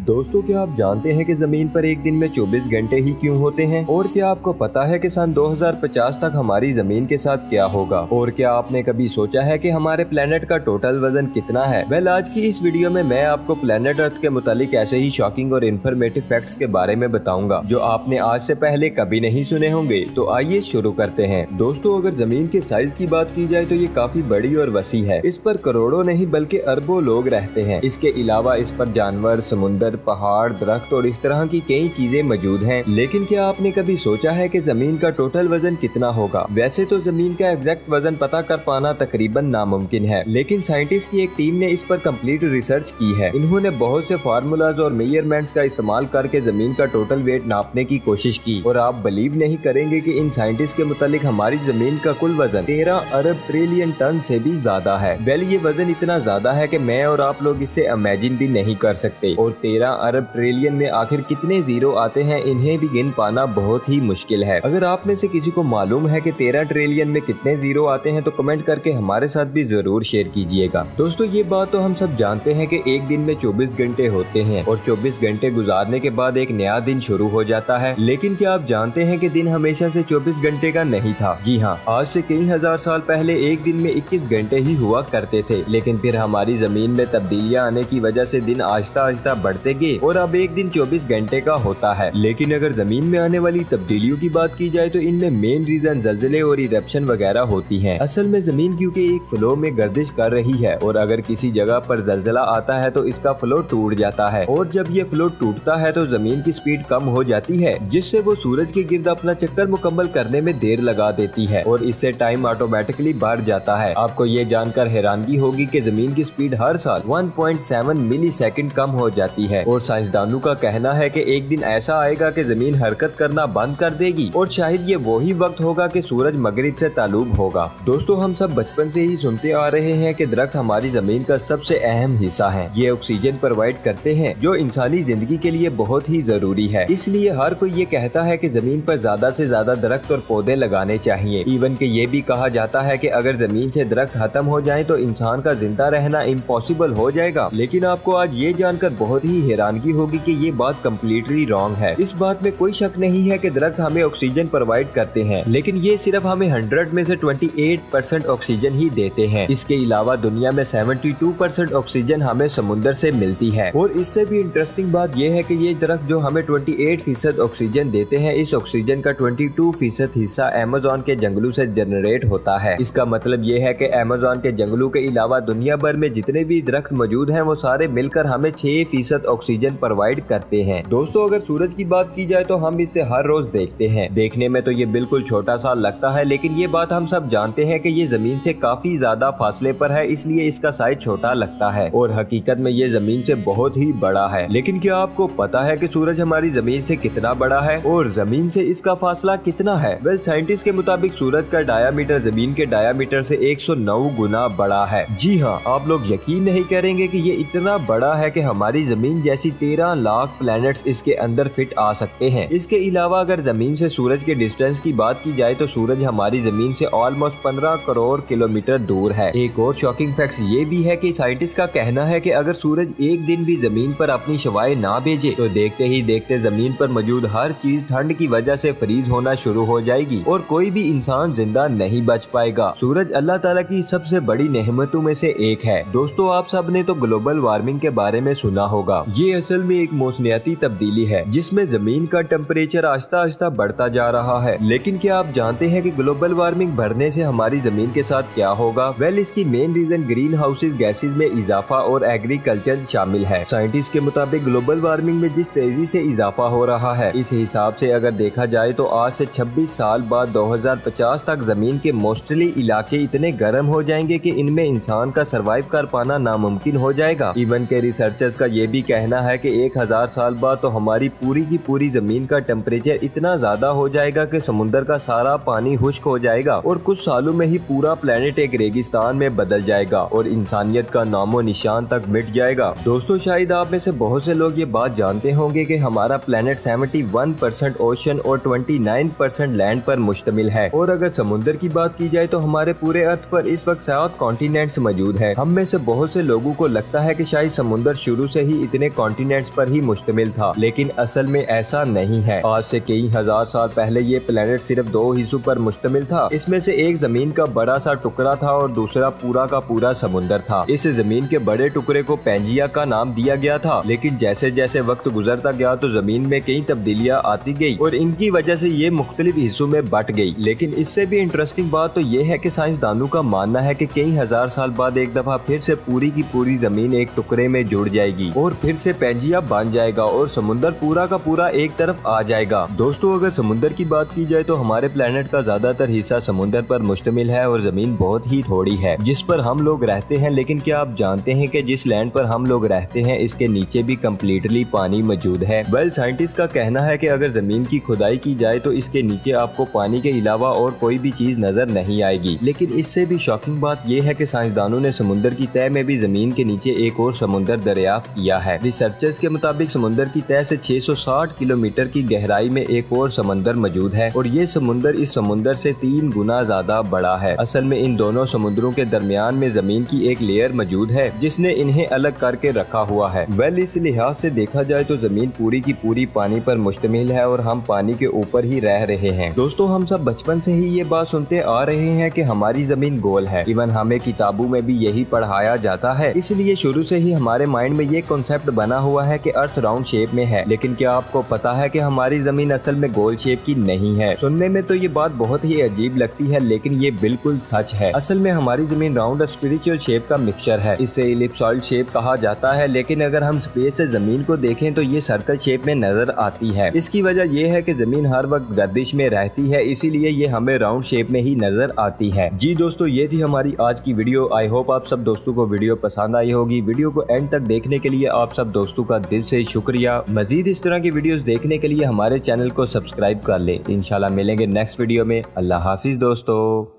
दोस्तों, क्या आप जानते हैं कि जमीन पर एक दिन में 24 घंटे ही क्यों होते हैं? और क्या आपको पता है कि सन 2050 तक हमारी जमीन के साथ क्या होगा? और क्या आपने कभी सोचा है कि हमारे प्लेनेट का टोटल वजन कितना है? आज की इस वीडियो में मैं आपको प्लेनेट अर्थ के मुतालिक ऐसे ही शॉकिंग और इन्फॉर्मेटिव फैक्ट्स के बारे में बताऊंगा जो आपने आज से पहले कभी नहीं सुने होंगे। तो आइए शुरू करते हैं। दोस्तों, अगर जमीन के साइज की बात की जाए तो ये काफी बड़ी और वसी है। इस पर करोड़ों नहीं बल्कि अरबों लोग रहते हैं। इसके अलावा इस पर जानवर, समुंदर, पहाड़, दरख्त और इस तरह की कई चीजें मौजूद हैं। लेकिन क्या आपने कभी सोचा है कि जमीन का टोटल वजन कितना होगा? वैसे तो जमीन का एग्जैक्ट वजन पता कर पाना तकरीबन नामुमकिन है, लेकिन साइंटिस्ट की एक टीम ने इस पर कंप्लीट रिसर्च की है। इन्होंने बहुत से फार्मूलाज और मेजरमेंट्स का इस्तेमाल करके जमीन का टोटल वेट नापने की कोशिश की। और आप बिलीव नहीं करेंगे कि इन साइंटिस्ट के मुतालिक हमारी जमीन का कुल वजन 13 अरब ट्रिलियन टन से भी ज्यादा है। ये वजन इतना ज्यादा है कि मैं और आप लोग इससे इमेजिन भी नहीं कर सकते। और 13 अरब ट्रिलियन में आखिर कितने जीरो आते हैं, इन्हें भी गिन पाना बहुत ही मुश्किल है। अगर आप में से किसी को मालूम है कि 13 ट्रिलियन में कितने जीरो आते हैं तो कमेंट करके हमारे साथ भी जरूर शेयर कीजिएगा। दोस्तों, ये बात तो हम सब जानते हैं कि एक दिन में 24 घंटे होते हैं और 24 घंटे गुजारने के बाद एक नया दिन शुरू हो जाता है। लेकिन क्या आप जानते हैं कि दिन हमेशा से 24 घंटे का नहीं था? जी हाँ, आज से कई हजार साल पहले एक दिन में 21 घंटे ही हुआ करते थे। लेकिन फिर हमारी जमीन में तब्दीलियां आने की वजह से दिन आहिस्ता आहिस्ता बढ़ते गए और अब एक दिन 24 घंटे का होता है। लेकिन अगर जमीन में आने वाली तब्दीलियों की बात की जाए तो इनमें मेन रीजन जल्जले और इरप्शन वगैरह होती हैं। असल में जमीन क्योंकि एक फ्लो में गर्दिश कर रही है और अगर किसी जगह पर जल्जला आता है तो इसका फ्लो टूट जाता है और जब ये फ्लो टूटता है तो जमीन की स्पीड कम हो जाती है, जिससे वो सूरज के गिर्द अपना चक्कर मुकम्मल करने में देर लगा देती है और इससे टाइम ऑटोमेटिकली बढ़ जाता है। आपको ये जानकर हैरानगी होगी कि जमीन की स्पीड हर साल 1.7 मिली सेकेंड कम हो जाती है और साइंसदानों का कहना है कि एक दिन ऐसा आएगा कि जमीन हरकत करना बंद कर देगी और शायद ये वही वक्त होगा कि सूरज मगरिब से ताल्लुब होगा। दोस्तों, हम सब बचपन से ही सुनते आ रहे हैं कि दरख्त हमारी जमीन का सबसे अहम हिस्सा है। ये ऑक्सीजन प्रोवाइड करते हैं जो इंसानी जिंदगी के लिए बहुत ही जरूरी है। इसलिए हर कोई ये कहता है कि जमीन पर ज्यादा से ज्यादा दरख्त और पौधे लगाने चाहिए। इवन के ये भी कहा जाता है कि अगर जमीन से दरख्त खत्म हो जाए तो इंसान का जिंदा रहना इम्पॉसिबल हो जाएगा। लेकिन आपको आज ये जानकर बहुत ही हैरानगी होगी कि ये बात कम्प्लीटली रॉन्ग है। इस बात में कोई शक नहीं है कि दरख्त हमें ऑक्सीजन प्रोवाइड करते हैं, लेकिन ये सिर्फ हमें 100 में से 28% ऑक्सीजन ही देते हैं। इसके अलावा दुनिया में 72% ऑक्सीजन हमें समुंदर से मिलती है। और इससे भी इंटरेस्टिंग बात यह है कि ये दरख्त जो हमें 28% ऑक्सीजन देते हैं, इस ऑक्सीजन का 22% हिस्सा अमेज़न के जंगलों से जनरेट होता है। इसका मतलब ये है कि अमेज़न के जंगलों के अलावा दुनिया भर में जितने भी दरख्त मौजूद हैं वो सारे मिलकर हमें 6% ऑक्सीजन प्रोवाइड करते हैं। दोस्तों, अगर सूरज की बात की जाए तो हम इसे हर रोज देखते हैं। देखने में तो ये बिल्कुल छोटा सा लगता है, लेकिन ये बात हम सब जानते हैं कि ये जमीन से काफी ज्यादा फासले पर है, इसलिए इसका साइज छोटा लगता है और हकीकत में ये जमीन से बहुत ही बड़ा है। लेकिन क्या आपको पता है कि सूरज हमारी जमीन से कितना बड़ा है और जमीन से इसका फासला कितना है? साइंटिस्ट के मुताबिक सूरज का डायामीटर जमीन के डायामीटर से 109 गुना बड़ा है। जी हाँ, आप लोग यकीन नहीं करेंगे कि ये इतना बड़ा है कि हमारी जमीन जैसी 13 लाख प्लैनेट्स इसके अंदर फिट आ सकते हैं। इसके अलावा अगर जमीन से सूरज के डिस्टेंस की बात की जाए तो सूरज हमारी जमीन से ऑलमोस्ट 15 करोड़ किलोमीटर दूर है। एक और शॉकिंग फैक्ट ये भी है कि साइंटिस्ट का कहना है कि अगर सूरज एक दिन भी जमीन पर अपनी शवाएं ना भेजे तो देखते ही देखते जमीन पर मौजूद हर चीज ठंड की वजह से फ्रीज होना शुरू हो जाएगी और कोई भी इंसान जिंदा नहीं बच पाएगा। सूरज अल्लाह ताला की सबसे बड़ी नेमतों में से एक है। दोस्तों, आप सब ने तो ग्लोबल वार्मिंग के बारे में सुना होगा। ये असल में एक मौसमियाती तब्दीली है जिसमें जमीन का टेम्परेचर आहिस्ता आहिस्ता बढ़ता जा रहा है। लेकिन क्या आप जानते हैं कि ग्लोबल वार्मिंग बढ़ने से हमारी जमीन के साथ क्या होगा? इसकी main reason greenhouses gases में इजाफा और एग्रीकल्चर शामिल है। साइंटिस्ट के मुताबिक ग्लोबल वार्मिंग में जिस तेजी से इजाफा हो रहा है, इस हिसाब से अगर देखा जाए तो आज से 26 साल बाद 2050 तक जमीन के मोस्टली इलाके इतने गर्म हो जाएंगे कि इनमें इंसान का सरवाइव कर पाना नामुमकिन हो जाएगा। इवन के रिसर्चर्स का ये भी कहना है कि 1000 साल बाद तो हमारी पूरी की पूरी जमीन का टेम्परेचर इतना ज्यादा हो जाएगा कि समुंदर का सारा पानी खुश्क हो जाएगा और कुछ सालों में ही पूरा प्लेनेट एक रेगिस्तान में बदल जाएगा और इंसानियत का नामो निशान तक मिट जाएगा। दोस्तों, शायद आप में से बहुत से लोग ये बात जानते होंगे कि हमारा प्लेनेट 71% ओशन और 29% लैंड पर मुश्तमिल है और अगर समुंदर की बात की जाए तो हमारे पूरे अर्थ पर इस वक्त 7 कॉन्टिनेंट्स मौजूद है। हम में से बहुत से लोगों को लगता है कि शायद समुंदर शुरू से ही इतने कॉन्टिनेंट्स पर ही मुश्तमिल था, लेकिन असल में ऐसा नहीं है। आज से कई हजार साल पहले ये प्लेनेट सिर्फ 2 हिस्सों पर मुश्तमिल था। इसमें से एक जमीन का बड़ा सा टुकड़ा था और दूसरा पूरा का पूरा समुंदर था। इस जमीन के बड़े टुकड़े को पैंजिया का नाम दिया गया था, लेकिन जैसे जैसे वक्त गुजरता गया तो जमीन में कई तब्दीलियां आती गई और इनकी वजह से ये मुख्तलिफ हिस्सों में बट गई। लेकिन इससे भी इंटरेस्टिंग बात तो ये है कि साइंसदानों का मानना है कि कई हजार साल बाद एक दफा फिर से पूरी की पूरी जमीन एक टुकड़े में जुड़ जाएगी और फिर से पैंजिया बन जाएगा और समुंदर पूरा का पूरा एक तरफ आ जाएगा। दोस्तों, अगर समुंदर की बात की जाए तो हमारे प्लेनेट का ज्यादातर हिस्सा समुंदर पर मुश्तमिल है और जमीन बहुत ही थोड़ी है जिस पर हम लोग रहते हैं। लेकिन क्या आप जानते हैं कि जिस लैंड पर हम लोग रहते हैं इसके नीचे भी कम्प्लीटली पानी मौजूद है। वेल, साइंटिस्ट का कहना है कि अगर जमीन की खुदाई की जाए तो इसके नीचे आपको पानी के अलावा और कोई भी चीज नजर नहीं आएगी। लेकिन इससे भी शॉकिंग बात यह है कि साइंसदानों ने समुंदर की तह में भी जमीन के नीचे एक और समुंदर दरियाफ्त किया है। रिसर्चर्स के मुताबिक समुंदर की तह से 660 किलोमीटर की गहराई में एक और समुंदर मौजूद है और ये समुंदर इस समुंदर से 3 गुना ज्यादा बड़ा है। असल में इन दोनों समुद्रों के दरमियान में जमीन की एक लेयर मौजूद है जिसने इन्हें अलग करके रखा हुआ है। वेल, इस लिहाज से देखा जाए तो जमीन पूरी की पूरी पानी पर मुश्तमिल है और हम पानी के ऊपर ही रह रहे हैं। दोस्तों, हम सब बचपन से ही ये बात सुनते आ रहे हैं कि हमारी जमीन गोल है। इवन हमें किताबों में भी यही पढ़ाया जाता है, इसलिए शुरू से ही हमारे माइंड में ये कॉन्सेप्ट बना हुआ है कि अर्थ राउंड शेप में है। लेकिन क्या आपको पता है कि हमारी जमीन असल में गोल शेप की नहीं है? सुनने में तो ये बात बहुत ही अजीब लगती है, लेकिन ये बिल्कुल सच है। असल में हमारी जमीन राउंड और स्पिरिचुअल शेप का मिक्सचर है। इसे इलिप्सॉइड शेप कहा जाता है, लेकिन अगर हम स्पेस से जमीन को देखें तो ये सर्कल शेप में नजर आती है। इसकी वजह ये है कि जमीन हर वक्त गर्दिश में रहती है, इसीलिए ये हमें राउंड शेप में ही नजर आती है। जी दोस्तों, ये थी हमारी आज की वीडियो। आई होप आप सब दोस्तों को वीडियो पसंद आई होगी। वीडियो को एंड तक देखने के लिए आप सब दोस्तों का दिल से शुक्रिया। मजीद इस तरह की वीडियोस देखने के लिए हमारे चैनल को सब्सक्राइब कर ले। इंशाल्लाह मिलेंगे नेक्स्ट वीडियो में। अल्लाह हाफिज दोस्तों।